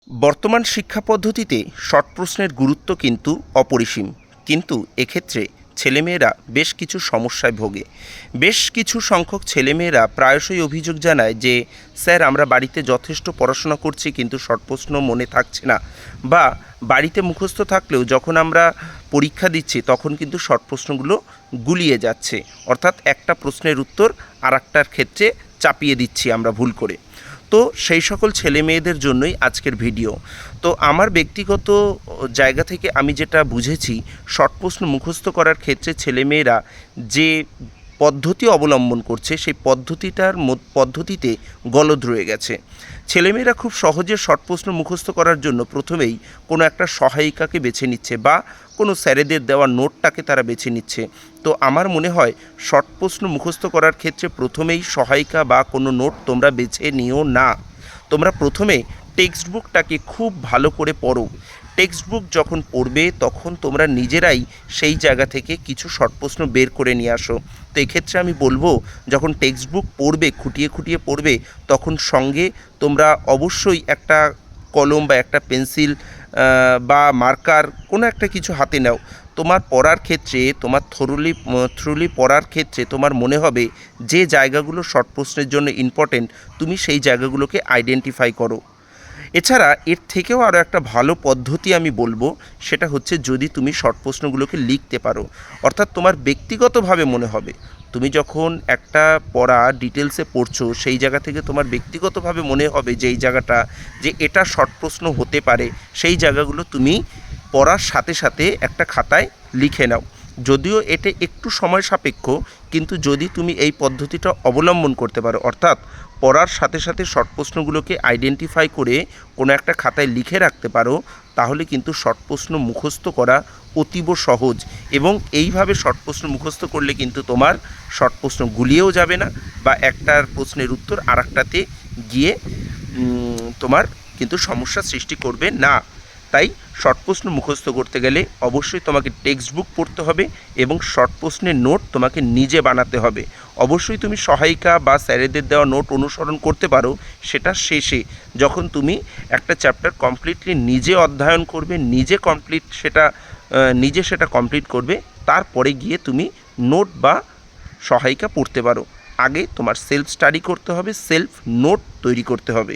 বর্তমান শিক্ষা পদ্ধতিতে শর্ট প্রশ্নের গুরুত্ব কিন্তু অপরিসীম, কিন্তু এক্ষেত্রে ছেলেমেয়েরা বেশ কিছু সমস্যায় ভোগে। বেশ কিছু সংখ্যক ছেলেমেয়েরা প্রায়শই অভিযোগ জানায় যে স্যার, আমরা বাড়িতে যথেষ্ট পড়াশোনা করছি কিন্তু শর্ট প্রশ্ন মনে থাকছে না, বা বাড়িতে মুখস্থ থাকলেও যখন আমরা পরীক্ষা দিচ্ছি তখন কিন্তু শর্ট প্রশ্নগুলো গুলিয়ে যাচ্ছে, অর্থাৎ একটা প্রশ্নের উত্তর আর একটার ক্ষেত্রে চাপিয়ে দিচ্ছি আমরা ভুল করে। তো সেই সকল ছেলে মেয়েদের জন্যই আজকের ভিডিও। তো আমার ব্যক্তিগত জায়গা থেকে আমি যেটা বুঝেছি, শর্ট প্রশ্ন মুখস্থ করার ক্ষেত্রে ছেলেমেয়েরা যে পদ্ধতি অবলম্বন করছে সেই পদ্ধতিতে গলদ রয়ে গেছে। ছেলেমেয়েরা খুব সহজে শর্ট প্রশ্ন মুখস্থ করার জন্য প্রথমেই কোনো একটা সহায়িকাকে বেছে নিচ্ছে বা কোনো স্যারেদের দেওয়া নোটটাকে তারা বেছে নিচ্ছে। তো আমার মনে হয় শর্ট প্রশ্ন মুখস্থ করার ক্ষেত্রে প্রথমেই সহায়িকা বা কোনো নোট তোমরা বেছে নিও না। তোমরা প্রথমে টেক্সট বুকটাকে খুব ভালো করে পড়ো। টেক্সট বুক যখন পড়বে তখন তোমরা নিজেরাই সেই জায়গা থেকে কিছু শর্ট প্রশ্ন বের করে নিয়ে আসো। তো এক্ষেত্রে আমি বলবো, যখন টেক্সট বুক পড়বে, খুঁটিয়ে খুঁটিয়ে পড়বে, তখন সঙ্গে তোমরা অবশ্যই একটা কলম বা একটা পেন্সিল বা মার্কার কোনো একটা কিছু হাতে নাও। তোমার পড়ার ক্ষেত্রে, তোমার থ্রুলি পড়ার ক্ষেত্রে তোমার মনে হবে যে জায়গাগুলো শর্ট প্রশ্নের জন্য ইম্পর্টেন্ট, তুমি সেই জায়গাগুলোকে আইডেন্টিফাই করো। এছাড়া এর থেকেও আরও একটা ভালো পদ্ধতি আমি বলবো, সেটা হচ্ছে যদি তুমি শর্ট প্রশ্নগুলোকে লিখতে পারো, অর্থাৎ তোমার ব্যক্তিগতভাবে মনে হবে। তুমি যখন একটা পড়া ডিটেলসে পড়ছো, সেই জায়গা থেকে তোমার ব্যক্তিগতভাবে মনে হবে যে এই জায়গাটা, যে এটা শর্ট প্রশ্ন হতে পারে, সেই জায়গাগুলো তুমি পড়ার সাথে সাথে একটা খাতায় লিখে নাও। যদিও এটা একটু সময় সাপেক্ষ, কিন্তু যদি তুমি এই পদ্ধতিটা অবলম্বন করতে পারো, অর্থাৎ পড়ার সাথে সাথে শর্ট প্রশ্নগুলোকে আইডেন্টিফাই করে কোনো একটা খাতায় লিখে রাখতে পারো, তাহলে কিন্তু শর্ট প্রশ্ন মুখস্থ করা অতীব সহজ। এবং এইভাবে শর্ট প্রশ্ন মুখস্থ করলে কিন্তু তোমার শর্ট প্রশ্ন গুলিয়েও যাবে না, বা একটার প্রশ্নের উত্তর আর একটাতে গিয়ে তোমার কিন্তু সমস্যার সৃষ্টি করবে না। তাই শর্ট প্রশ্ন মুখস্থ করতে গেলে অবশ্যই তোমাকে টেক্সট বুক পড়তে হবে এবং শর্ট প্রশ্নের নোট তোমাকে নিজে বানাতে হবে। অবশ্যই তুমি সহায়িকা বা স্যারেদের দেওয়া নোট অনুসরণ করতে পারো, সেটা শেষে যখন তুমি একটা চ্যাপ্টার কমপ্লিটলি নিজে অধ্যয়ন করবে, নিজে সেটা কমপ্লিট করবে, তারপরে গিয়ে তুমি নোট বা সহায়িকা পড়তে পারো। আগে তোমার সেলফ স্টাডি করতে হবে, সেলফ নোট তৈরি করতে হবে।